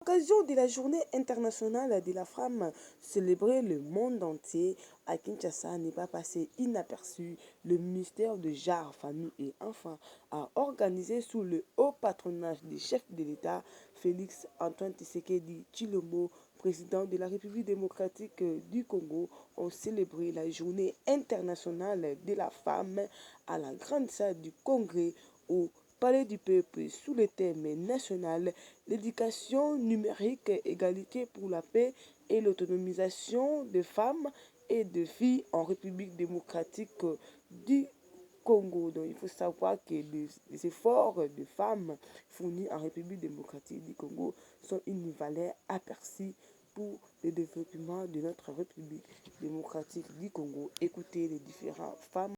L'occasion de la journée internationale de la femme célébrée le monde entier, à Kinshasa n'est pas passé inaperçu. Le ministère de Genre, Famille et Enfants a organisé sous le haut patronage du chef de l'État, Félix Antoine Tshisekedi Tshilombo, président de la République démocratique du Congo, ont célébré la journée internationale de la femme à la grande salle du Congrès au Palais du Peuple sous le thème national l'éducation numérique, égalité pour la paix et l'autonomisation des femmes et des filles en République démocratique du Congo. Donc il faut savoir que les efforts de femmes fournis en République démocratique du Congo sont une valeur aperçue pour le développement de notre République démocratique du Congo. Écoutez les différentes femmes.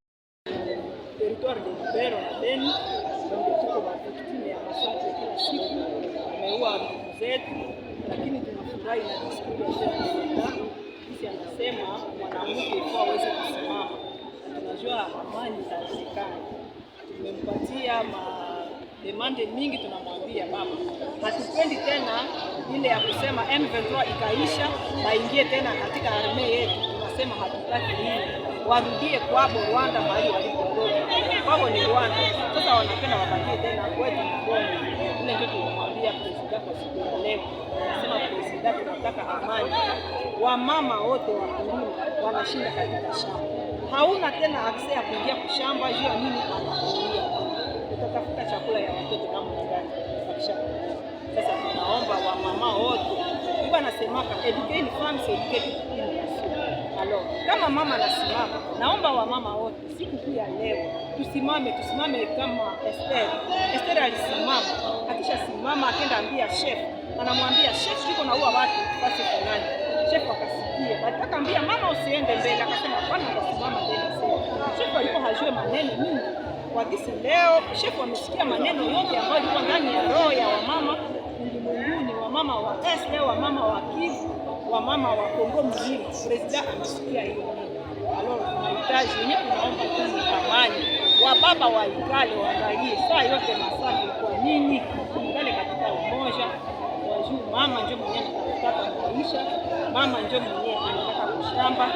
Territoire de Lubero na Beni, ndio tuko maviktime ya maswali kila siku, ameua ndugu zetu, lakini tunafurahi na diskuri ya Sheikh jinsi anasema mwanamke ifaa aweze kusimama. Tunajua amani itawezekana. Tumempatia demande mingi, tunamwambia baba, hatupendi tena ile ya kusema M23 ikaisha waingie tena katika armee yetu. Tunasema hatutaki hili, warudie kwabo Rwanda mahali walipotoka. Kwabo ni Rwanda, sasa wanapenda wabakie tena kwetu Kongo. Ile ndio tunamwambia president kwa siku ya leo. Tunasema president, tunataka amani. Wamama wote wakulima wanashinda katika shamba, hauna tena akse ya kuingia kushamba. Jua nini anakulia, utatafuta chakula ya watoto namna gani? Sasa tunaomba wamama wote, iba nasemaka eduquer une femme c'est éduquer une nation. Alors kama mama anasimama, naomba wamama wote siku ya leo tusimame kama Esther alisimama. Akisha simama akenda ambia chef, anamwambia chef yuko naua watu basi fulani. Chef akasikia, nataka ambia mama usiende mbele, akasema hapana, nitasimama mbele. Chef alikuwa hajue maneno mingi kwa gisi. Leo chef amesikia maneno yote ambayo ilikuwa ndani ya roho ya wamama ulimwenguni, wamama wa Est, wamama wa Kivu, wamama wa Kongo mzima. President amesikia hiyo. Alors tunahitaji yenyewe, tunaomba tu amani. Wababa waikale waangalie saa yote masaki kwa nini tukale katika umoja. Wajuu mama ndio mwenyewe anataka maisha, mama ndio mwenyewe anataka kushamba.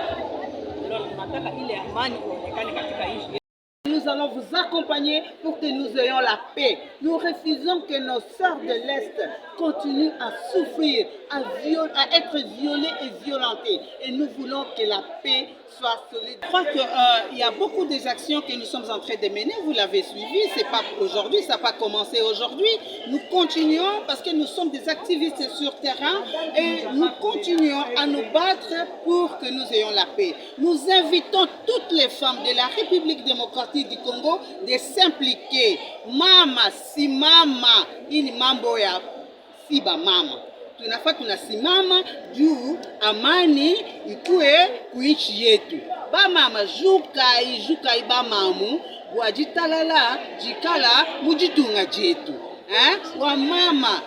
Alors tunataka ile amani ionekane katika nchi. Nous allons vous accompagner pour que nous ayons la paix. Nous refusons que nos sœurs de l'Est continuent à souffrir, à être violées et violentées. Et nous voulons que la paix soit solide. Je crois qu'il y a beaucoup des actions que nous sommes en train de mener. Vous l'avez suivi, c'est pas aujourd'hui, ça n'a pas commencé aujourd'hui. Nous continuons parce que nous sommes des activistes sur terrain et nous continuons à nous battre pour que nous ayons la paix. Nous invitons toutes les femmes de la République démocratique du Congo de s'impliquer. Mama simama, ini mambo ya siba mama. Tunafaa tunasimama juu amani ikue kuichi yetu. Ba mama jukai ba mamu wajitalala jikala mujitunga jetu. Wa mama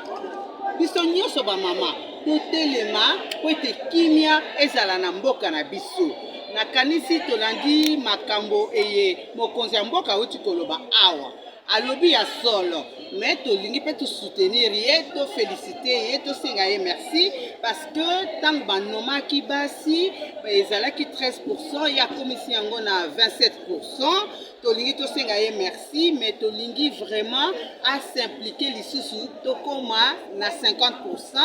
biso nyoso ba mama totelema kwete kimia ezala na mboka na biso. Na kanisi tolandi makambo eye mokonzi ya mboka uti koloba awa alobi ya solo, mais tolingi pe to soutenir ye, to féliciter ye, to senga ye merci parce que tant banoma ki basi ezalaki 13%, ya komisi yango na 27%. Tolingi to senga ye merci, mais tolingi vraiment à s'impliquer lisusu tokoma na 50%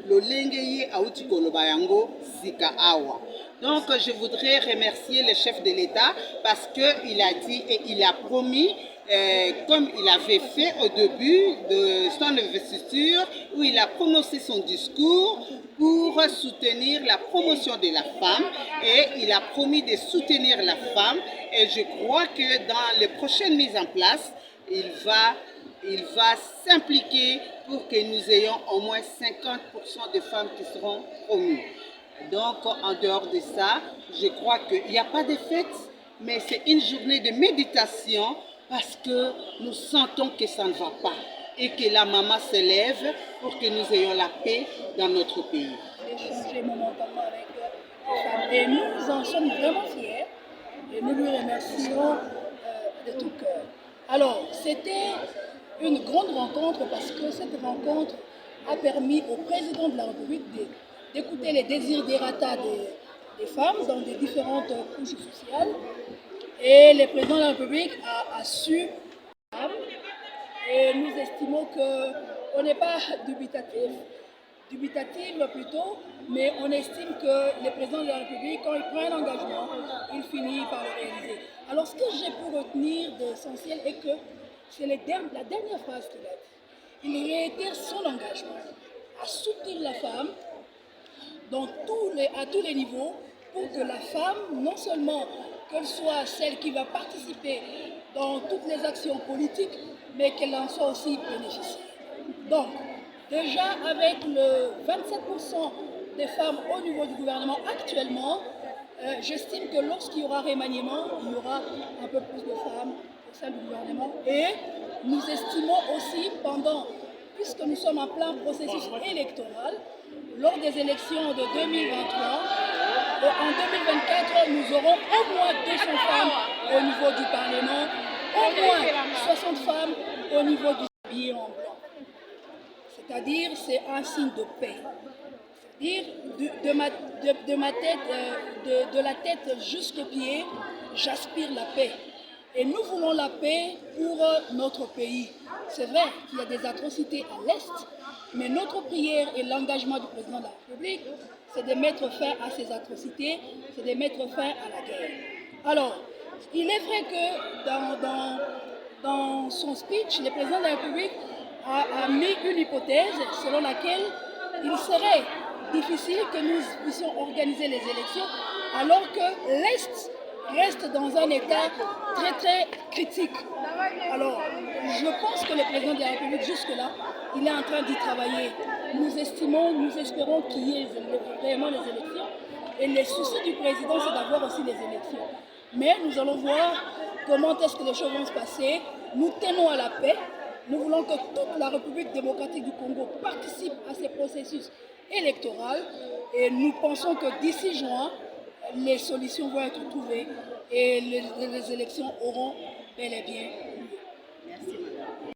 lolenge ye auti koloba yango sika awa. Donc je voudrais remercier le chef de l'État parce qu'il a dit et il a promis, comme il avait fait au début de son investiture, où il a prononcé son discours pour soutenir la promotion de la femme, et il a promis de soutenir la femme, et je crois que dans les prochaines mises en place, il va s'impliquer pour que nous ayons au moins 50% de femmes qui seront promues. Donc, en dehors de ça, je crois qu'il n'y a pas de fête, mais c'est une journée de méditation parce que nous sentons que ça ne va pas et que la maman se lève pour que nous ayons la paix dans notre pays. Échanger momentanément avec eux et nous en sommes vraiment fiers et nous lui remercions de tout cœur. Alors, c'était une grande rencontre parce que cette rencontre a permis au président de la République d'écouter les desiderata des femmes dans des différentes couches sociales. Et le président de la République a su. Et nous estimons qu'on n'est pas dubitatif plutôt, mais on estime que le président de la République, quand il prend un engagement, il finit par le réaliser. Alors ce que j'ai pu retenir d'essentiel est que c'est la dernière phrase qu'il a dit. Il réitère son engagement à soutenir la femme à tous les niveaux pour que la femme, non seulement qu'elle soit celle qui va participer dans toutes les actions politiques, mais qu'elle en soit aussi bénéficiaire. Donc, déjà avec le 27% des femmes au niveau du gouvernement actuellement, j'estime que lorsqu'il y aura remaniement, il y aura un peu plus de femmes au sein du gouvernement. Et nous estimons aussi, puisque nous sommes en plein processus électoral, lors des élections de 2023, en 2024, nous aurons au moins 200 femmes au niveau du Parlement, au moins 60 femmes au niveau du habillé en blanc. C'est-à-dire, c'est un signe de paix. C'est-à-dire, de la tête jusqu'aux pieds, j'aspire la paix. Et nous voulons la paix pour notre pays. C'est vrai qu'il y a des atrocités à l'Est, mais notre prière et l'engagement du président de la République, c'est de mettre fin à ces atrocités, c'est de mettre fin à la guerre. Alors, il est vrai que dans son speech, le président de la République a mis une hypothèse selon laquelle il serait difficile que nous puissions organiser les élections alors que l'Est reste dans un état très très critique. Alors, je pense que le président de la République jusque-là, il est en train d'y travailler. Nous espérons qu'il y ait vraiment les élections. Et le souci du président, c'est d'avoir aussi les élections. Mais nous allons voir comment est-ce que les choses vont se passer. Nous tenons à la paix. Nous voulons que toute la République démocratique du Congo participe à ces processus électoraux. Et nous pensons que d'ici juin, les solutions vont être trouvées et les élections auront bel et bien